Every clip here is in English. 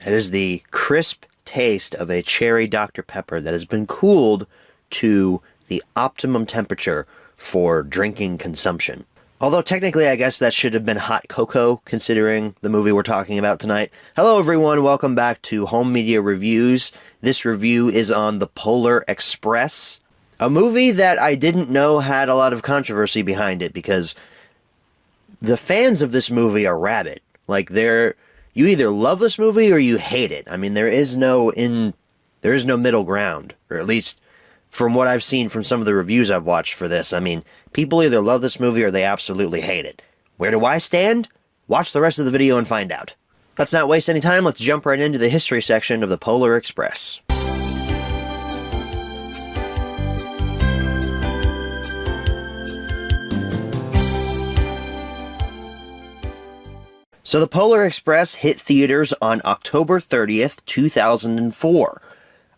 It is the crisp taste of a cherry Dr. Pepper that has been cooled to the optimum temperature for drinking consumption. Although technically I guess that should have been hot cocoa considering the movie we're talking about tonight. Hello everyone, welcome back to Home Media Reviews. This review is on The Polar Express, a movie that I didn't know had a lot of controversy behind it because the fans of this movie are rabid. Like you either love this movie or you hate it. I mean, there is no middle ground, or at least from what I've seen from some of the reviews I've watched for this. I mean, people either love this movie or they absolutely hate it. Where do I stand? Watch the rest of the video and find out. Let's not waste any time, let's jump right into the history section of The Polar Express. So The Polar Express hit theaters on October 30th, 2004.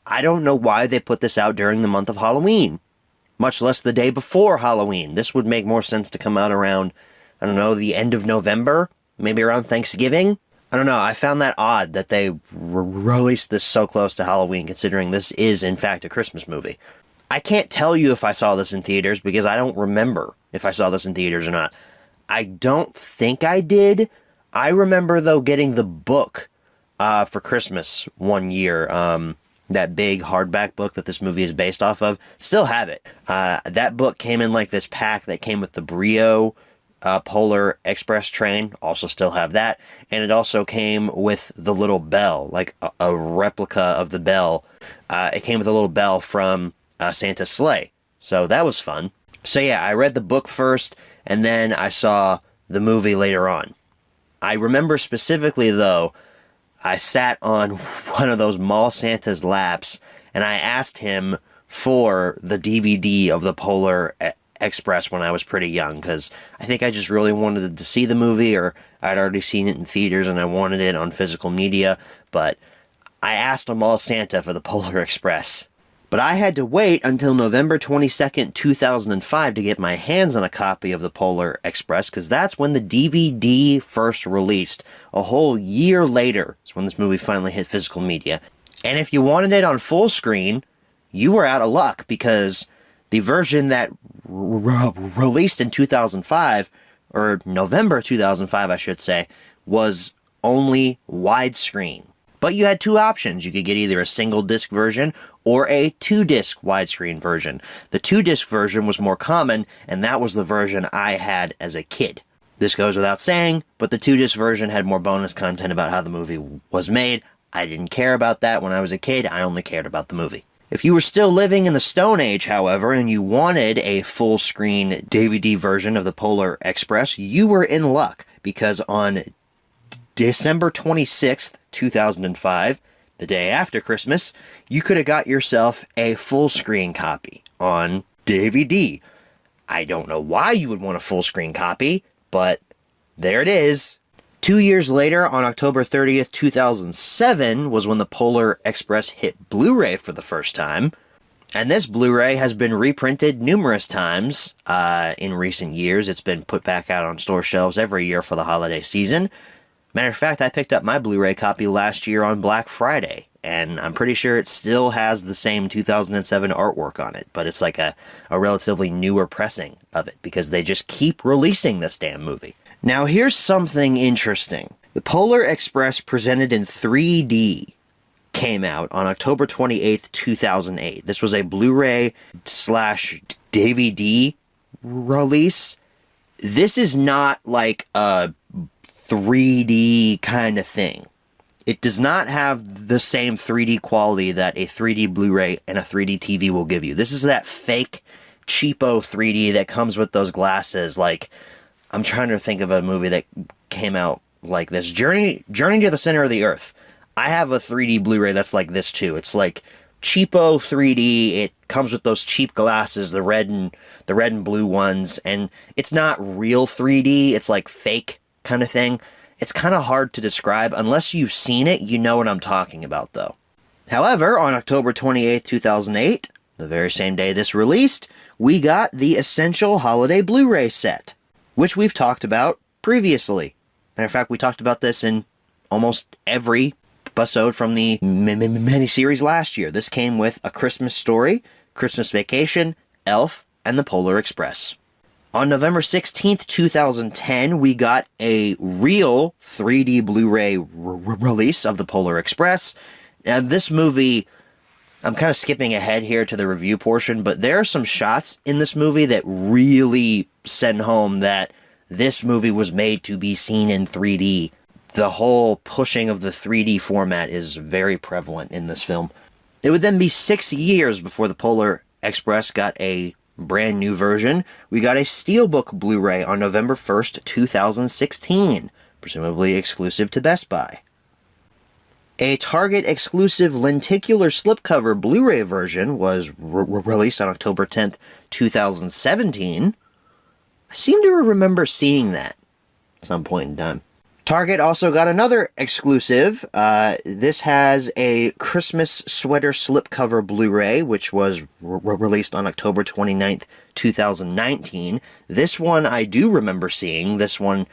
I don't know why they put this out during the month of Halloween, much less the day before Halloween. This would make more sense to come out around, I don't know, the end of November, maybe around Thanksgiving. I don't know, I found that odd that they released this so close to Halloween, considering this is, in fact, a Christmas movie. I can't tell you if I saw this in theaters because I don't remember if I saw this in theaters or not. I don't think I did. I remember, though, getting the book for Christmas one year, that big hardback book that this movie is based off of. Still have it. That book came in like this pack that came with the Brio Polar Express train. Also still have that. And it also came with the little bell, like a replica of the bell. It came with a little bell from Santa's sleigh. So that was fun. So yeah, I read the book first, and then I saw the movie later on. I remember specifically, though, I sat on one of those mall Santa's laps, and I asked him for the DVD of the Polar Express when I was pretty young, because I think I just really wanted to see the movie, or I'd already seen it in theaters and I wanted it on physical media, but I asked a mall Santa for the Polar Express. But I had to wait until November 22nd, 2005 to get my hands on a copy of the Polar Express, because that's when the DVD first released. A whole year later is when this movie finally hit physical media. And if you wanted it on full screen, you were out of luck, because the version that released in 2005, or November 2005 I should say, was only widescreen. But you had two options. You could get either a single disc version or a 2-disc widescreen version. The 2-disc version was more common, and that was the version I had as a kid. This goes without saying, but the 2-disc version had more bonus content about how the movie was made. I didn't care about that when I was a kid. I only cared about the movie. If you were still living in the Stone Age, however, and you wanted a full-screen DVD version of the Polar Express, you were in luck, because on December 26th, 2005, the day after Christmas, you could have got yourself a full-screen copy on DVD. I don't know why you would want a full-screen copy, but there it is. 2 years later, on October 30th, 2007, was when the Polar Express hit Blu-ray for the first time. And this Blu-ray has been reprinted numerous times in recent years. It's been put back out on store shelves every year for the holiday season. Matter of fact, I picked up my Blu-ray copy last year on Black Friday, and I'm pretty sure it still has the same 2007 artwork on it, but it's like a relatively newer pressing of it, because they just keep releasing this damn movie. Now, here's something interesting. The Polar Express presented in 3D came out on October 28th, 2008. This was a Blu-ray / DVD release. This is not like a 3D kind of thing. It does not have the same 3D quality that a 3D Blu-ray and a 3D TV will give you. This is that fake, cheapo 3D that comes with those glasses. Like, I'm trying to think of a movie that came out like this. Journey to the Center of the Earth. I have a 3D Blu-ray that's like this too. It's like cheapo 3D. It comes with those cheap glasses, the red and blue ones, and it's not real 3D. It's like fake kind of thing. It's kind of hard to describe. Unless you've seen it, you know what I'm talking about, though. However, on October 28th, 2008, the very same day this released, we got the Essential Holiday Blu-ray set, which we've talked about previously. Matter of fact, we talked about this in almost every episode from the miniseries last year. This came with A Christmas Story, Christmas Vacation, Elf, and The Polar Express. On November 16th, 2010, we got a real 3D Blu-ray release of The Polar Express. And this movie, I'm kind of skipping ahead here to the review portion, but there are some shots in this movie that really send home that this movie was made to be seen in 3D. The whole pushing of the 3D format is very prevalent in this film. It would then be 6 years before The Polar Express got a brand new version. We got a Steelbook Blu-ray on November 1st, 2016, presumably exclusive to Best Buy. A Target exclusive lenticular slipcover Blu-ray version was released on October 10th, 2017. I seem to remember seeing that at some point in time. Target also got another exclusive. This has a Christmas sweater slipcover Blu-ray, which was released on October 29th, 2019. This one I do remember seeing. This one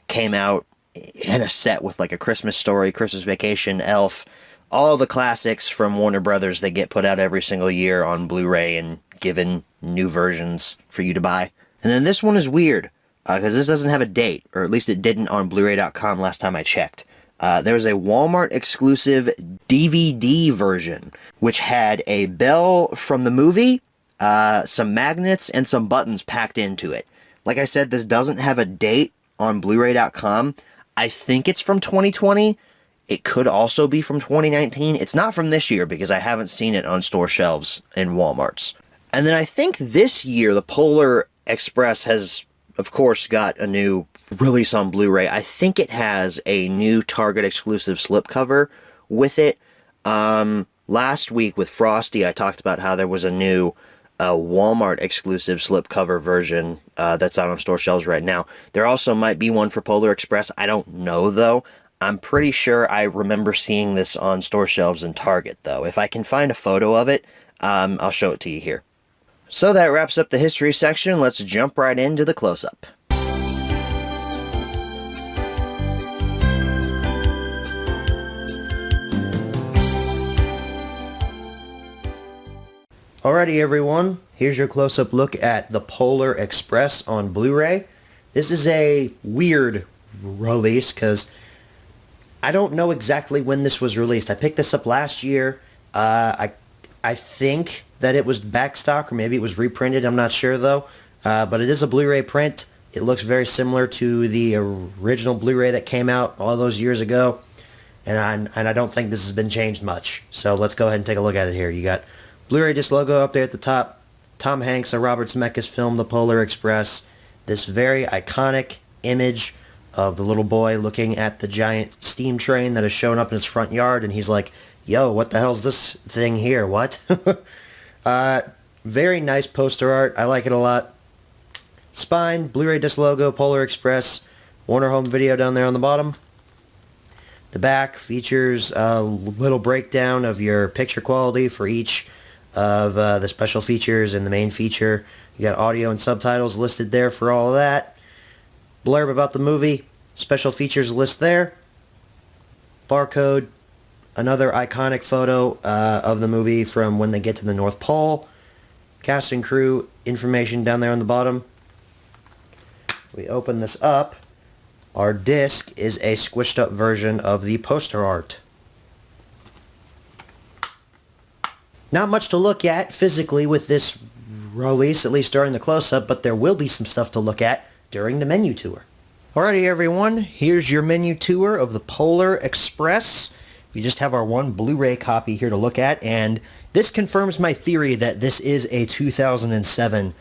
came out in a set with like A Christmas Story, Christmas Vacation, Elf, all the classics from Warner Brothers that get put out every single year on Blu-ray and given new versions for you to buy. And then this one is weird. Because this doesn't have a date, or at least it didn't on Blu-ray.com last time I checked. There was a Walmart exclusive DVD version, which had a bell from the movie, some magnets, and some buttons packed into it. Like I said, this doesn't have a date on Blu-ray.com. I think it's from 2020. It could also be from 2019. It's not from this year because I haven't seen it on store shelves in Walmarts. And then I think this year, the Polar Express has, of course, got a new release on Blu-ray. I think it has a new Target exclusive slipcover with it. Last week with Frosty, I talked about how there was a new Walmart exclusive slipcover version that's out on store shelves right now. There also might be one for Polar Express. I don't know, though. I'm pretty sure I remember seeing this on store shelves in Target, though. If I can find a photo of it, I'll show it to you here. So that wraps up the history section. Let's jump right into the close-up. Alrighty everyone, here's your close-up look at The Polar Express on Blu-ray. This is a weird release because I don't know exactly when this was released. I picked this up last year. I think that it was back stock, or maybe it was reprinted. I'm not sure though. But it is a Blu-ray print. It looks very similar to the original Blu-ray that came out all those years ago. And I don't think this has been changed much. So let's go ahead and take a look at it here. You got Blu-ray disc logo up there at the top. Tom Hanks and Robert Zemeckis film The Polar Express. This very iconic image of the little boy looking at the giant steam train that has shown up in its front yard, and he's like, yo, what the hell's this thing here? What? Very nice poster art. I like it a lot. Spine, Blu-ray disc logo, Polar Express, Warner Home Video down there on the bottom. The back features a little breakdown of your picture quality for each of the special features and the main feature. You got audio and subtitles listed there for all of that. Blurb about the movie, special features list there. Barcode, another iconic photo of the movie from when they get to the North Pole. Cast and crew information down there on the bottom. If we open this up, our disc is a squished up version of the poster art. Not much to look at physically with this release, at least during the close-up, but there will be some stuff to look at during the menu tour. Alrighty everyone, here's your menu tour of the Polar Express. We just have our one Blu-ray copy here to look at, and this confirms my theory that this is a 2007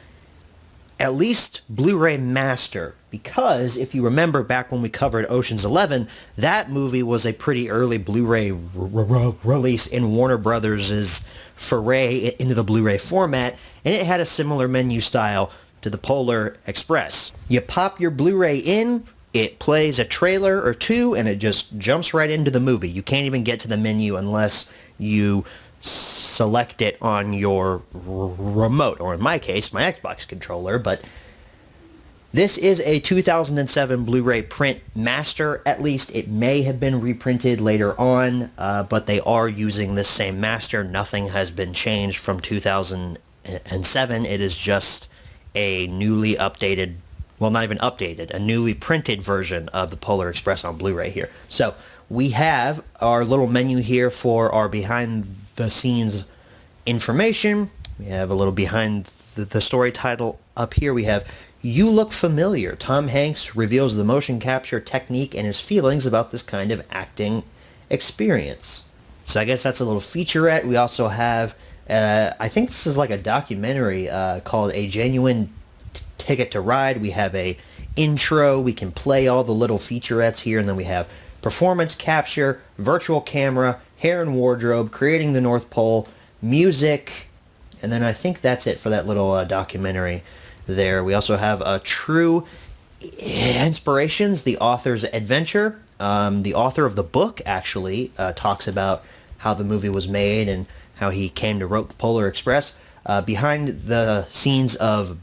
at least Blu-ray master, because if you remember back when we covered Ocean's 11, that movie was a pretty early Blu-ray release in Warner Brothers' foray into the Blu-ray format, and it had a similar menu style to the Polar Express. You pop your Blu-ray in, it plays a trailer or two, and it just jumps right into the movie. You can't even get to the menu unless you select it on your remote, or in my case, my Xbox controller. But This is a 2007 Blu-ray print master, at least. It may have been reprinted later on, but they are using this same master. Nothing has been changed from 2007. It is just a newly updated, well, not even updated, a newly printed version of the Polar Express on Blu-ray here. So we have our little menu here for our behind-the-scenes information. We have a little behind the story title up here. We have "You Look Familiar." Tom Hanks reveals the motion capture technique and his feelings about this kind of acting experience. So I guess that's a little featurette. We also have, I think this is like a documentary called "A Genuine Ticket to Ride." We have a intro. We can play all the little featurettes here, and then we have performance capture, virtual camera, hair and wardrobe, creating the North Pole, music, and then I think that's it for that little documentary there. We also have True Inspirations, the author's adventure. The author of the book actually talks about how the movie was made and how he came to write the Polar Express. Behind the scenes of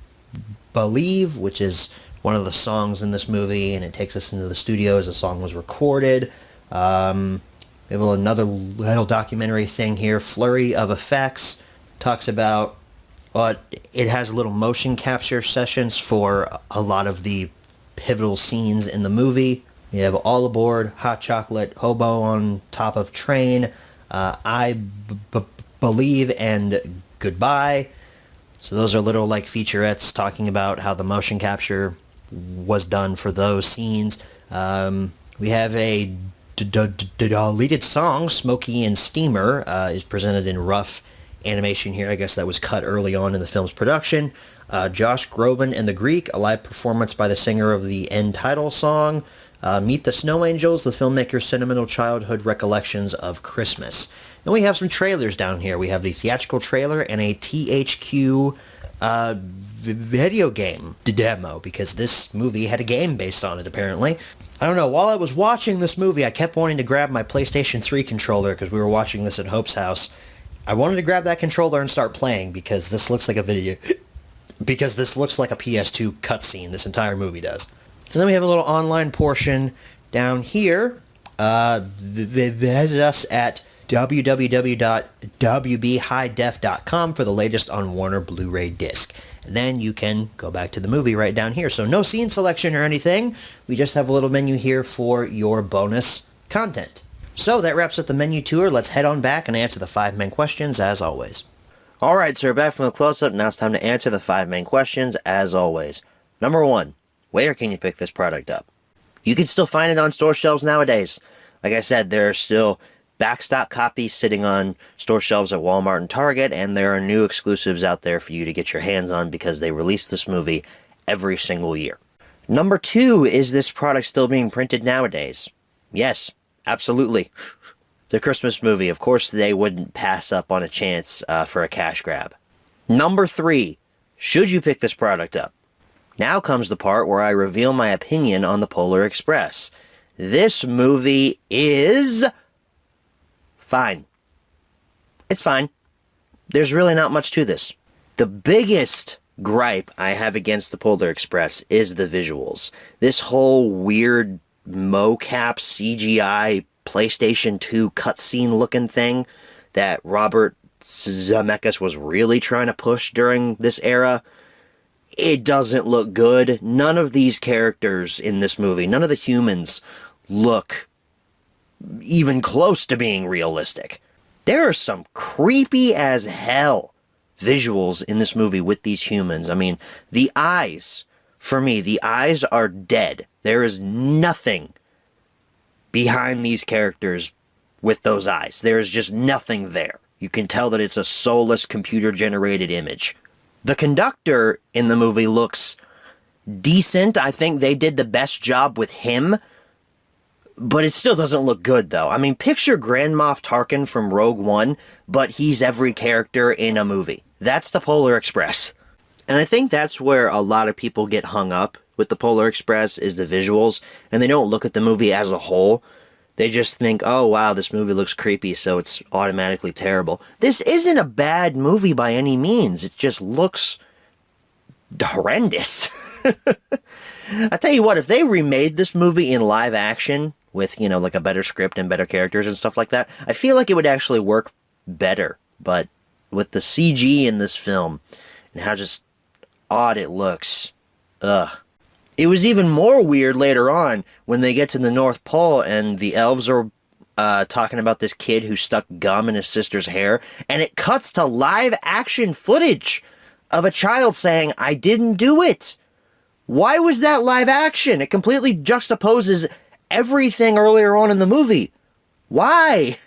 Believe, which is one of the songs in this movie, and it takes us into the studio as the song was recorded. We have another little documentary thing here, Flurry of Effects. Talks about, it has little motion capture sessions for a lot of the pivotal scenes in the movie. You have All Aboard, Hot Chocolate, Hobo on Top of Train, Believe, and Goodbye. So those are little like featurettes talking about how the motion capture was done for those scenes. We have a deleted song, Smokey and Steamer, is presented in rough animation here. I guess that was cut early on in the film's production. Josh Groban and the Greek, a live performance by the singer of the end title song. Meet the Snow Angels, the filmmaker's sentimental childhood recollections of Christmas. And we have some trailers down here. We have the theatrical trailer and a THQ video game demo, because this movie had a game based on it, apparently. I don't know, while I was watching this movie, I kept wanting to grab my PlayStation 3 controller, because we were watching this at Hope's house. I wanted to grab that controller and start playing, because this looks like a PS2 cutscene, this entire movie does. And then we have a little online portion down here. Visit us at www.wbhighdef.com for the latest on Warner Blu-ray disc. And then you can go back to the movie right down here. So no scene selection or anything. We just have a little menu here for your bonus content. So that wraps up the menu tour. Let's head on back and answer the 5 main questions as always. Alright, so we're back from the close-up. Now it's time to answer the 5 main questions as always. Number 1, where can you pick this product up? You can still find it on store shelves nowadays. Like I said, there are still backstock copies sitting on store shelves at Walmart and Target, and there are new exclusives out there for you to get your hands on because they release this movie every single year. Number 2, is this product still being printed nowadays? Yes, absolutely. It's a Christmas movie. Of course they wouldn't pass up on a chance for a cash grab. Number 3, should you pick this product up? Now comes the part where I reveal my opinion on the Polar Express. This movie is fine. It's fine. There's really not much to this. The biggest gripe I have against the Polar Express is the visuals. This whole weird mocap CGI PlayStation 2 cutscene looking thing that Robert Zemeckis was really trying to push during this era, it doesn't look good. None of these characters in this movie, none of the humans look even close to being realistic. There are some creepy as hell visuals in this movie with these humans. I mean, the eyes, for me, the eyes are dead. There is nothing behind these characters with those eyes. There is just nothing there. You can tell that it's a soulless computer-generated image. The conductor in the movie looks decent. I think they did the best job with him. But it still doesn't look good, though. I mean, picture Grand Moff Tarkin from Rogue One, but he's every character in a movie. That's the Polar Express. And I think that's where a lot of people get hung up with the Polar Express, is the visuals, and they don't look at the movie as a whole. They just think, oh wow, this movie looks creepy, so it's automatically terrible. This isn't a bad movie by any means. It just looks horrendous. I tell you what, if they remade this movie in live action with, like a better script and better characters and stuff like that, I feel like it would actually work better. But with the CG in this film and how just odd it looks, ugh. It was even more weird later on when they get to the North Pole and the elves are talking about this kid who stuck gum in his sister's hair, and it cuts to live action footage of a child saying, "I didn't do it." Why was that live action? It completely juxtaposes everything earlier on in the movie. Why?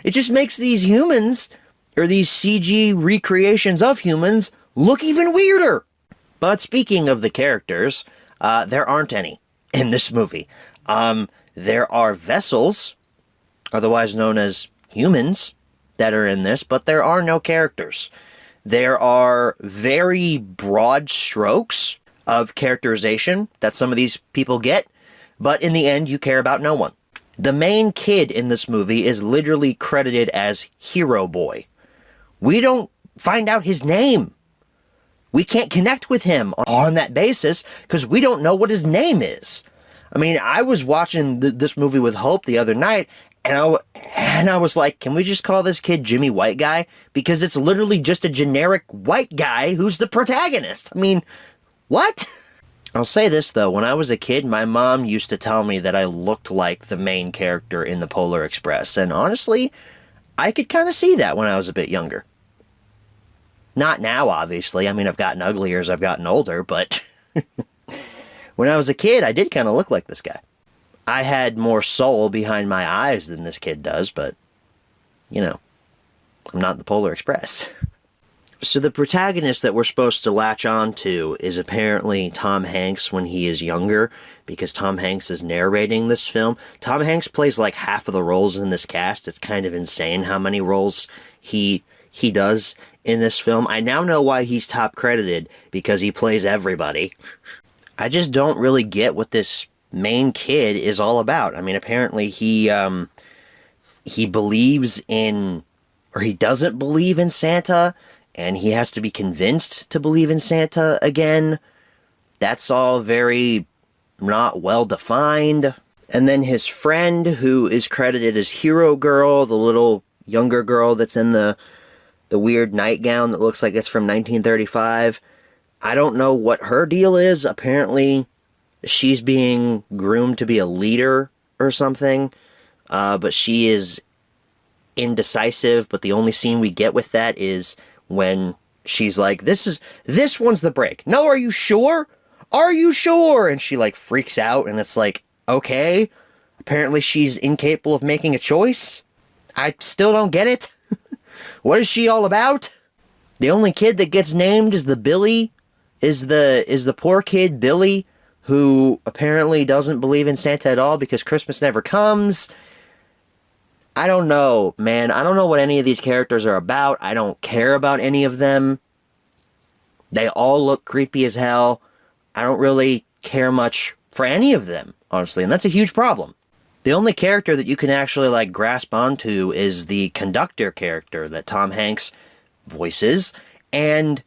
It just makes these humans, or these CG recreations of humans, look even weirder. But speaking of the characters, there aren't any in this movie. There are vessels, otherwise known as humans, that are in this, but there are no characters. There are very broad strokes of characterization that some of these people get, but in the end, you care about no one. The main kid in this movie is literally credited as Hero Boy. We don't find out his name. We can't connect with him on that basis because we don't know what his name is. I mean, I was watching this movie with Hope the other night, and I was like, can we just call this kid Jimmy White Guy? Because it's literally just a generic white guy who's the protagonist. I mean, what? I'll say this, though. When I was a kid, my mom used to tell me that I looked like the main character in the Polar Express. And honestly, I could kind of see that when I was a bit younger. Not now, obviously. I mean, I've gotten uglier as I've gotten older, but when I was a kid, I did kind of look like this guy. I had more soul behind my eyes than this kid does, but, I'm not the Polar Express. So the protagonist that we're supposed to latch on to is apparently Tom Hanks when he is younger, because Tom Hanks is narrating this film. Tom Hanks plays like half of the roles in this cast. It's kind of insane how many roles he does in this film. I now know why he's top credited, because he plays everybody. I just don't really get what this main kid is all about. I mean, apparently he believes in, or he doesn't believe in Santa, and he has to be convinced to believe in Santa again. That's all very not well defined. And then his friend, who is credited as Hero Girl, the little younger girl that's in the weird nightgown that looks like it's from 1935. I don't know what her deal is. Apparently, she's being groomed to be a leader or something. But she is indecisive, but the only scene we get with that is when she's like, this one's the break. No, are you sure? Are you sure? And she like freaks out, and it's like, okay. Apparently she's incapable of making a choice. I still don't get it. What is she all about? The only kid that gets named is the poor kid Billy, who apparently doesn't believe in Santa at all because Christmas never comes. I don't know, man. I don't know what any of these characters are about. I don't care about any of them. They all look creepy as hell. I don't really care much for any of them, honestly, and that's a huge problem. The only character that you can actually, grasp onto is the conductor character that Tom Hanks voices, and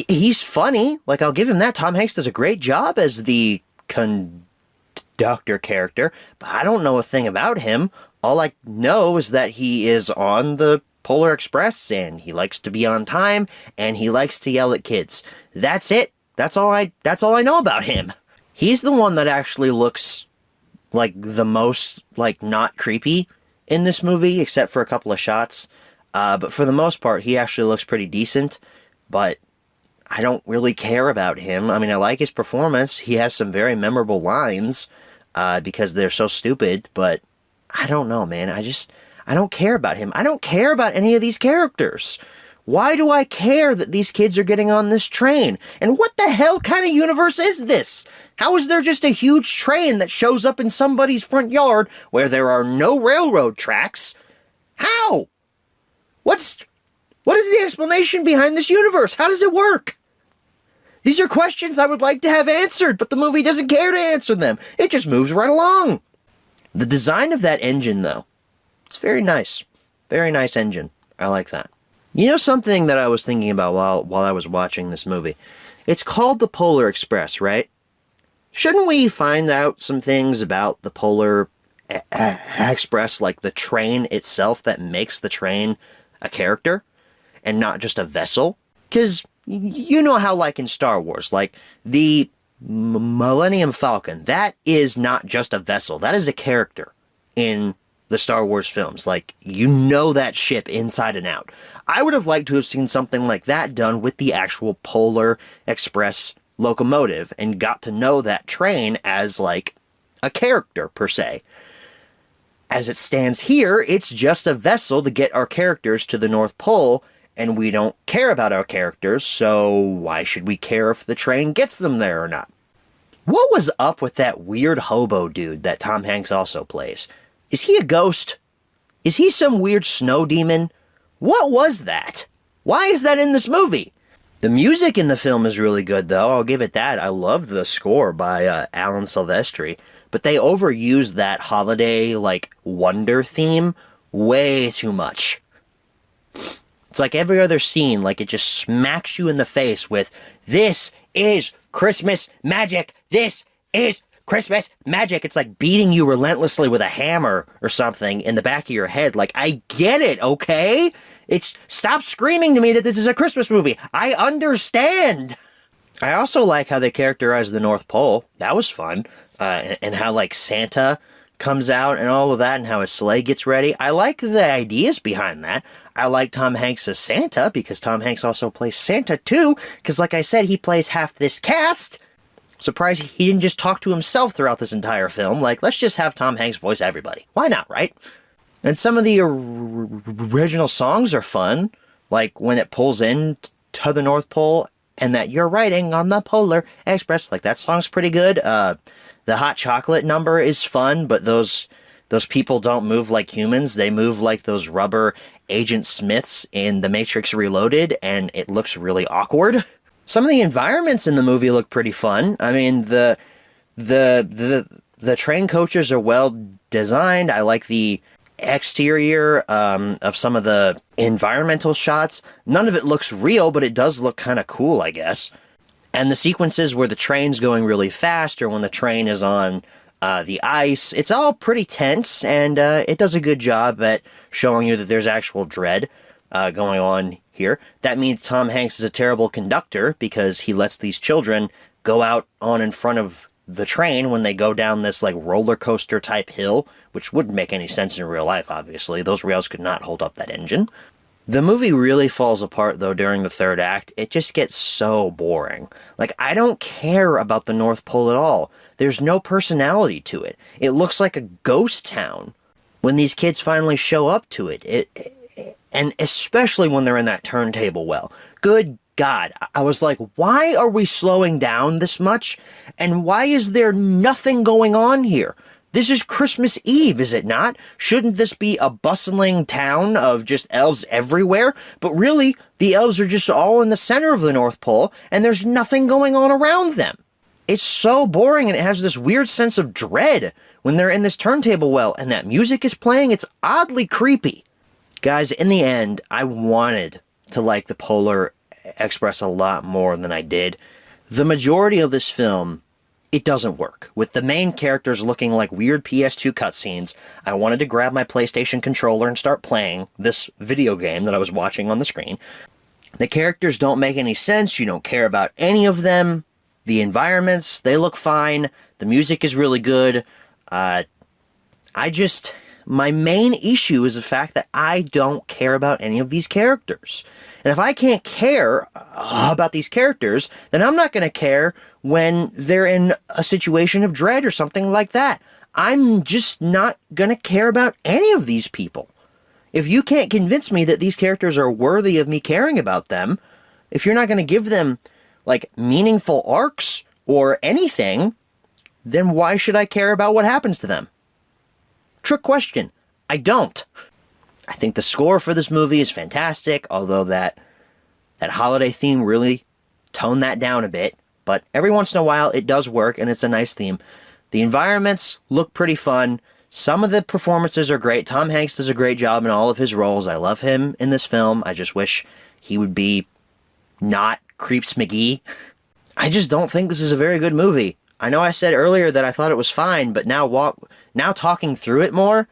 he's funny. I'll give him that. Tom Hanks does a great job as the conductor character, but I don't know a thing about him. All I know is that he is on the Polar Express, and he likes to be on time, and he likes to yell at kids. That's it. That's all I know about him. He's the one that actually looks the most, not creepy in this movie, except for a couple of shots. But for the most part, he actually looks pretty decent, but I don't really care about him. I mean, I like his performance. He has some very memorable lines, because they're so stupid, but I don't know, man. I don't care about him. I don't care about any of these characters. Why do I care that these kids are getting on this train? And what the hell kind of universe is this? How is there just a huge train that shows up in somebody's front yard where there are no railroad tracks? How? What is the explanation behind this universe? How does it work? These are questions I would like to have answered, but the movie doesn't care to answer them. It just moves right along. The design of that engine, though, it's very nice. Very nice engine. I like that. You know something that I was thinking about while I was watching this movie It's called the Polar Express, right? Shouldn't we find out some things about the Polar Express, like the train itself that makes the train a character and not just a vessel? Because you know how, like in Star Wars, like the Millennium Falcon, that is not just a vessel, that is a character in the Star Wars films. Like, you know that ship inside and out. I would have liked to have seen something like that done with the actual Polar Express locomotive and got to know that train as, like, a character, per se. As it stands here, it's just a vessel to get our characters to the North Pole, and we don't care about our characters, so why should we care if the train gets them there or not? What was up with that weird hobo dude that Tom Hanks also plays? Is he a ghost? Is he some weird snow demon? What was that? Why is that in this movie? The music in the film is really good, though. I'll give it that. I love the score by Alan Silvestri. But they overused that holiday, like, wonder theme way too much. It's like every other scene, like it just smacks you in the face with, "This is Christmas magic! This is Christmas magic!" It's like beating you relentlessly with a hammer or something in the back of your head. Like, I get it, okay? Stop screaming to me that this is a Christmas movie. I understand! I also like how they characterize the North Pole. That was fun. And how, like, Santa comes out and all of that, and how his sleigh gets ready. I like the ideas behind that. I like Tom Hanks as Santa, because Tom Hanks also plays Santa too, because like I said, he plays half this cast. Surprised he didn't just talk to himself throughout this entire film. Like, let's just have Tom Hanks voice everybody. Why not, right? And some of the original songs are fun, like when it pulls in to the North Pole, and that "you're riding on the Polar Express," like that song's pretty good. The hot chocolate number is fun, but those people don't move like humans. They move like those rubber Agent Smiths in The Matrix Reloaded, and it looks really awkward. Some of the environments in the movie look pretty fun. I mean, the train coaches are well designed. I like the exterior of some of the environmental shots. None of it looks real, but it does look kind of cool, I guess. And the sequences where the train's going really fast, or when the train is on the ice, it's all pretty tense, and it does a good job at showing you that there's actual dread going on here. That means Tom Hanks is a terrible conductor, because he lets these children go out on in front of the train when they go down this, like, roller coaster type hill, which wouldn't make any sense in real life, obviously. Those rails could not hold up that engine. The movie really falls apart, though, during the third act. It just gets so boring. Like, I don't care about the North Pole at all. There's no personality to it. It looks like a ghost town when these kids finally show up to it. And especially when they're in that turntable well. Good God. I was like, why are we slowing down this much? And why is there nothing going on here? This is Christmas Eve, is it not? Shouldn't this be a bustling town of just elves everywhere? But really, the elves are just all in the center of the North Pole, and there's nothing going on around them. It's so boring, and it has this weird sense of dread when they're in this turntable well, and that music is playing. It's oddly creepy. Guys, in the end, I wanted to like the Polar Express a lot more than I did. The majority of this film, it doesn't work. With the main characters looking like weird PS2 cutscenes, I wanted to grab my PlayStation controller and start playing this video game that I was watching on the screen. The characters don't make any sense. You don't care about any of them. The environments, they look fine. The music is really good. My main issue is the fact that I don't care about any of these characters. And if I can't care about these characters, then I'm not going to care when they're in a situation of dread or something like that. I'm just not going to care about any of these people. If you can't convince me that these characters are worthy of me caring about them, if you're not going to give them, like, meaningful arcs or anything, then why should I care about what happens to them? Trick question. I don't. I think the score for this movie is fantastic, although that holiday theme really toned that down a bit. But every once in a while, it does work, and it's a nice theme. The environments look pretty fun. Some of the performances are great. Tom Hanks does a great job in all of his roles. I love him in this film. I just wish he would be not Creeps McGee. I just don't think this is a very good movie. I know I said earlier that I thought it was fine, but now talking through it more,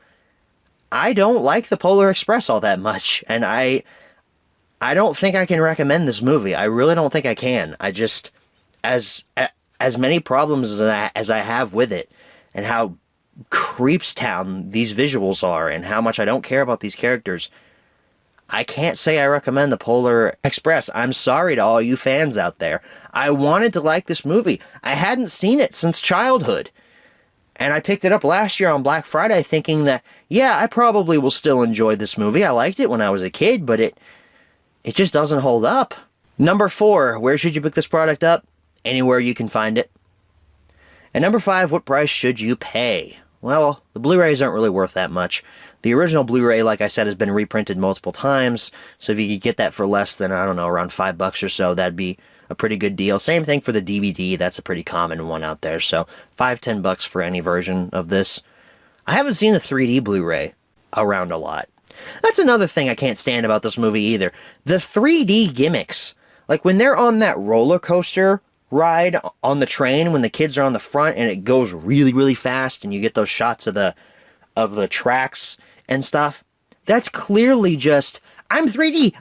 I don't like the Polar Express all that much, and I don't think I can recommend this movie. I really don't think I can. I just, as many problems as I have with it, and how creepstown these visuals are, and how much I don't care about these characters, I can't say I recommend the Polar Express. I'm sorry to all you fans out there. I wanted to like this movie. I hadn't seen it since childhood. And I picked it up last year on Black Friday thinking that, yeah, I probably will still enjoy this movie. I liked it when I was a kid, but it just doesn't hold up. Number 4, where should you pick this product up? Anywhere you can find it. And number 5, what price should you pay? Well, the Blu-rays aren't really worth that much. The original Blu-ray, like I said, has been reprinted multiple times, so if you could get that for less than, I don't know, around $5 or so, that'd be a pretty good deal. Same thing for the DVD, that's a pretty common one out there, so $5-10 for any version of this. I haven't seen the 3D Blu-ray around a lot. That's another thing I can't stand about this movie either. The 3D gimmicks. Like when they're on that roller coaster ride on the train, when the kids are on the front and it goes really, really fast and you get those shots of the tracks and stuff, that's clearly just, I'm 3D,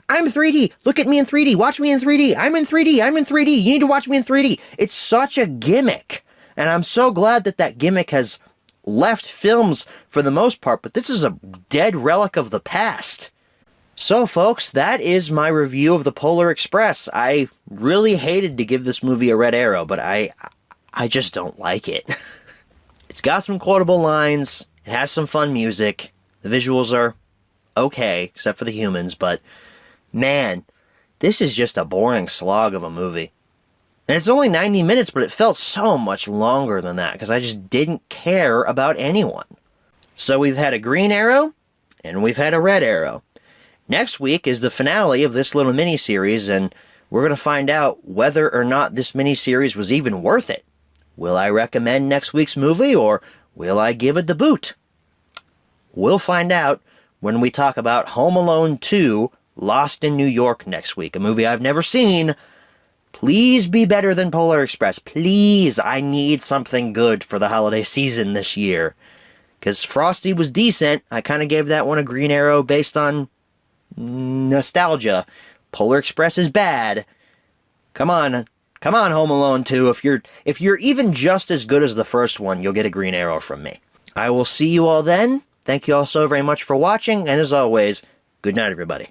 look at me in 3D, watch me in 3D, I'm in 3D, you need to watch me in 3D. It's such a gimmick, and I'm so glad that gimmick has left films for the most part, but this is a dead relic of the past. So folks, that is my review of the Polar Express. I really hated to give this movie a red arrow, but I just don't like it. It's got some quotable lines, it has some fun music, the visuals are okay, except for the humans, but man, this is just a boring slog of a movie. And it's only 90 minutes, but it felt so much longer than that, because I just didn't care about anyone. So we've had a green arrow, and we've had a red arrow. Next week is the finale of this little mini-series, and we're going to find out whether or not this mini-series was even worth it. Will I recommend next week's movie, or will I give it the boot? We'll find out when we talk about Home Alone 2, Lost in New York next week, a movie I've never seen. Please be better than Polar Express. Please, I need something good for the holiday season this year. Because Frosty was decent. I kind of gave that one a green arrow based on nostalgia. Polar Express is bad. Come on, Home Alone 2. If you're even just as good as the first one, you'll get a green arrow from me. I will see you all then. Thank you all so very much for watching, and as always, good night, everybody.